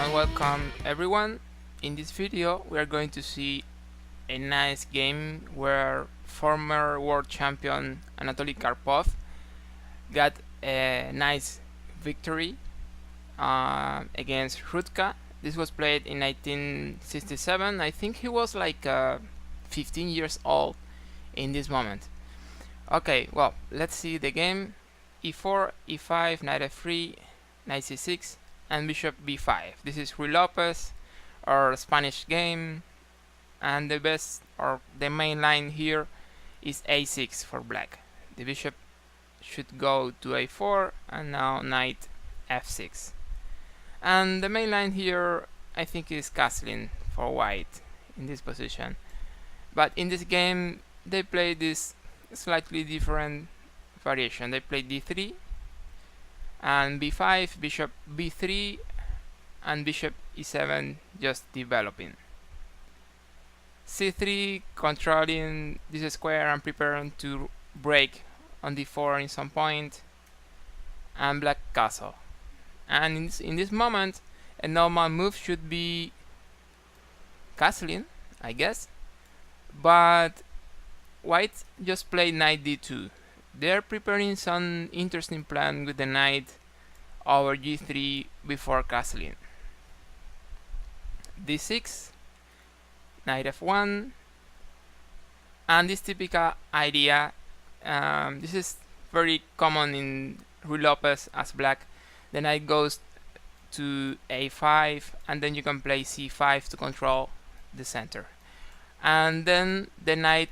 and welcome everyone. In this video we are going to see a nice game where former world champion Anatoly Karpov got a nice victory against Rutka. This was played in 1967. I think he was like 15 years old in this moment. Okay, well, let's see the game. e4, e5, knight f3, knight c6, and bishop b5. This is Ruy Lopez, our Spanish game, and the best or the main line here is a6 for black. The bishop should go to a4, and now knight f6. And the main line here I think is castling for white in this position. But in this game they play this slightly different variation. They play d3 and b5, bishop b3, and bishop e7 just developing. c3 controlling this square and preparing to break on d4 in some point, and black castle. And in this moment a normal move should be castling, I guess, but white just played knight d2. They're preparing some interesting plan with the knight over g3 before castling. d6, knight f1, and this typical idea, this is very common in Ruy Lopez as black. The knight goes to a5, and then you can play c5 to control the center, and then the knight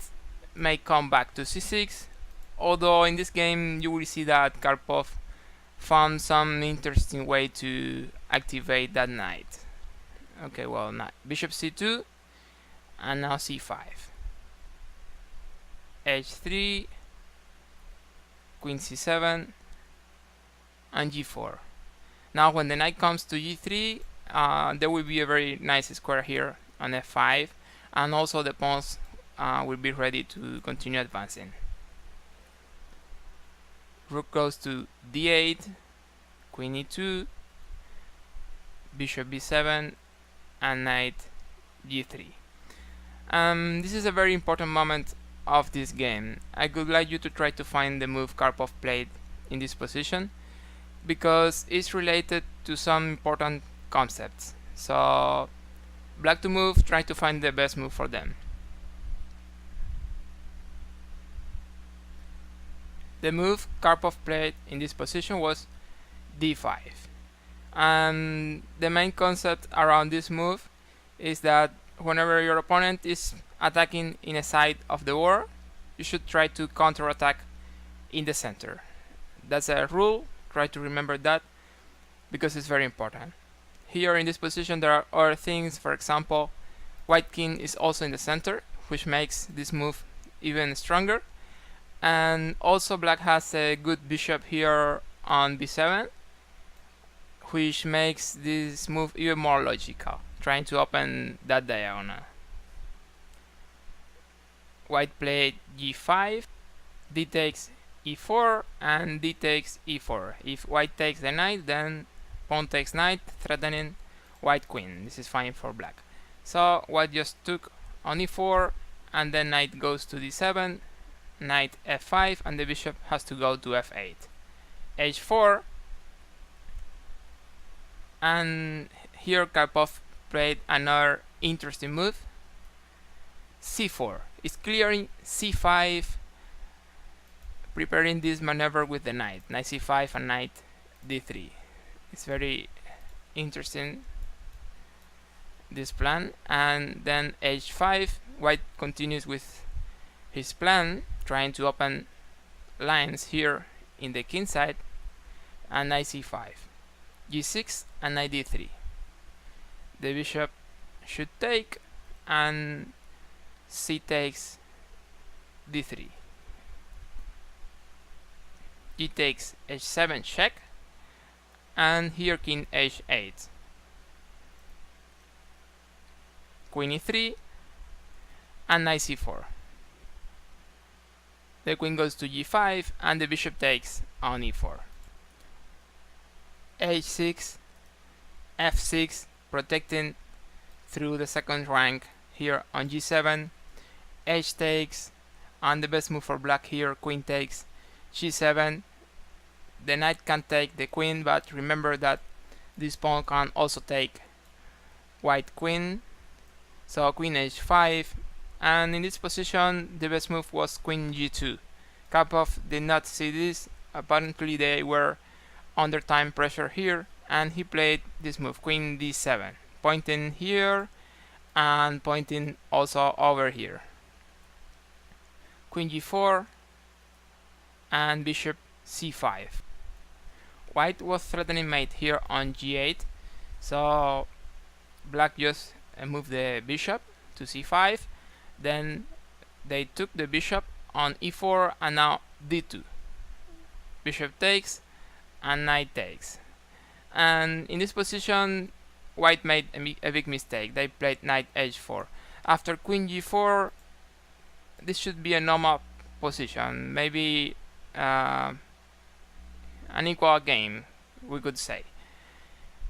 may come back to c6, although in this game you will see that Karpov found some interesting way to activate that knight. Okay, well, bishop c2, and now c5, h3, queen c7, and g4. Now when the knight comes to g3, there will be a very nice square here on f5, and also the pawns will be ready to continue advancing. Rook goes to d8, queen e2, bishop b7, and knight g3. This is a very important moment of this game. I would like you to try to find the move Karpov played in this position, because it's related to some important concepts. So black to move, try to find the best move for them. The move Karpov played in this position was d5. And the main concept around this move is that whenever your opponent is attacking in a side of the board, you should try to counterattack in the center. That's a rule. Try to remember that, because it's very important. Here in this position there are other things. For example, white king is also in the center, which makes this move even stronger. And also black has a good bishop here on b7, which makes this move even more logical, trying to open that diagonal. White played g5, d takes e4, and d takes e4. If white takes the knight, then pawn takes knight, threatening white queen. This is fine for black. So white just took on e4, and then knight goes to d7, knight f5, and the bishop has to go to f8. h4, and here Karpov played another interesting move. c4 is clearing c5, preparing this maneuver with the knight c5 and knight d3. It's very interesting, this plan. And then h5, white continues with his plan, trying to open lines here in the king side, and knight c5, g6, and knight d3. The bishop should take, and c takes d3. G takes h7 check, and here king h8, queen e3, and knight c4. The queen goes to g5, and the bishop takes on e4. h6, f6, protecting through the second rank here on g7, h takes, and the best move for black here, queen takes, g7. The knight can take the queen, but remember that this pawn can also take white queen, so queen h5, and in this position the best move was queen g2. Karpov did not see this. Apparently they were under time pressure here, and he played this move, queen d7, pointing here and pointing also over here. Queen g4 and bishop c5. White was threatening mate here on g8, so black just moved the bishop to c5. Then they took the bishop on e4, and now d2. Bishop takes and knight takes. And in this position, white made a big mistake. They played knight h4. After queen g4, this should be a normal position, maybe an equal game, we could say.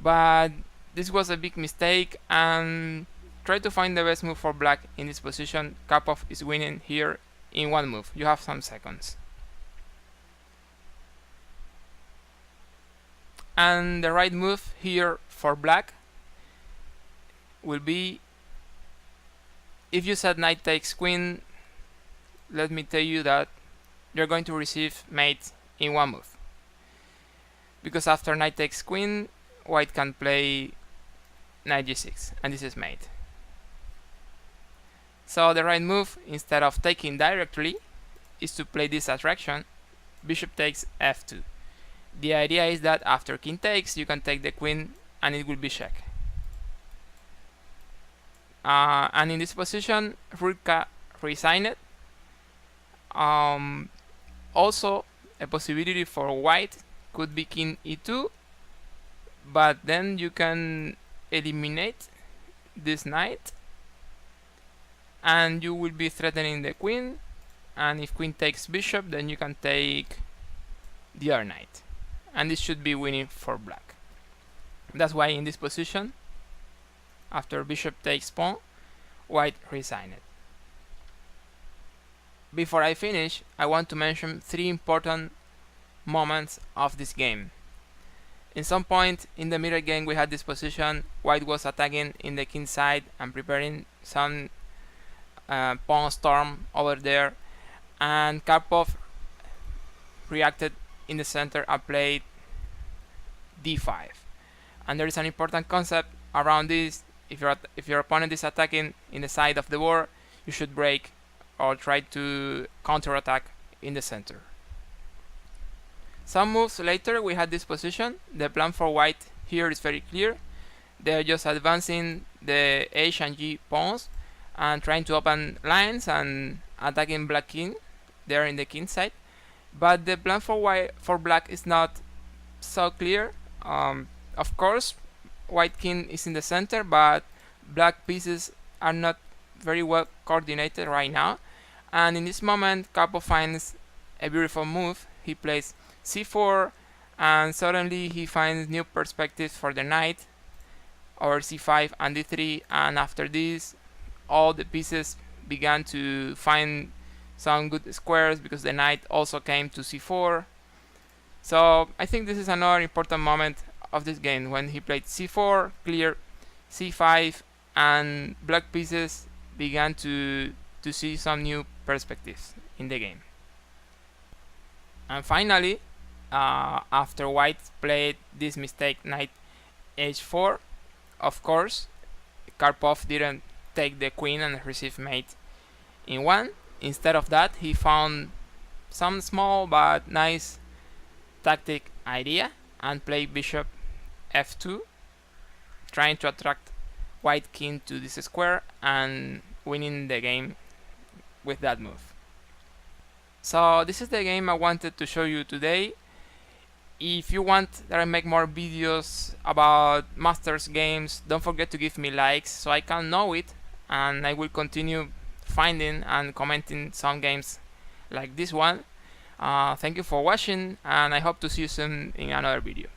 But this was a big mistake, and try to find the best move for black in this position. Karpov is winning here in one move. You have some seconds. And the right move here for black will be, if you said knight takes queen, let me tell you that you're going to receive mate in one move, because after knight takes queen, white can play knight g6, and this is mate. So the right move, instead of taking directly, is to play this attraction, bishop takes f2. The idea is that after king takes, you can take the queen and it will be check. And in this position, Rutka resigned. Also, a possibility for white could be king e2, but then you can eliminate this knight and you will be threatening the queen, and if queen takes bishop, then you can take the other knight, and this should be winning for black. That's why in this position, after bishop takes pawn, white resigned. Before I finish, I want to mention 3 important moments of this game. In some point in the middle game we had this position, white was attacking in the king side and preparing some pawn storm over there, and Karpov reacted in the center and played d5. And there is an important concept around this. If your opponent is attacking in the side of the board, you should break or try to counterattack in the center. Some moves later we had this position. The plan for white here is very clear. They are just advancing the h and g pawns and trying to open lines and attacking black king there in the king side. But the plan for black is not so clear. Of course, white king is in the center, but black pieces are not very well coordinated right now. And in this moment, Karpov finds a beautiful move. He plays c4, and suddenly he finds new perspectives for the knight over c5 and d3, and after this all the pieces began to find some good squares because the knight also came to c4. So I think this is another important moment of this game, when he played c4, clear c5, and black pieces began to see some new perspectives in the game. And finally, after white played this mistake, knight h4, of course Karpov didn't take the queen and receive mate in one. Instead of that, he found some small but nice tactic idea and played bishop f2, trying to attract white king to this square and winning the game with that move. So this is the game I wanted to show you today. If you want that I make more videos about Masters games, don't forget to give me likes so I can know it, and I will continue finding and commenting some games like this one. Thank you for watching, and I hope to see you soon in another video.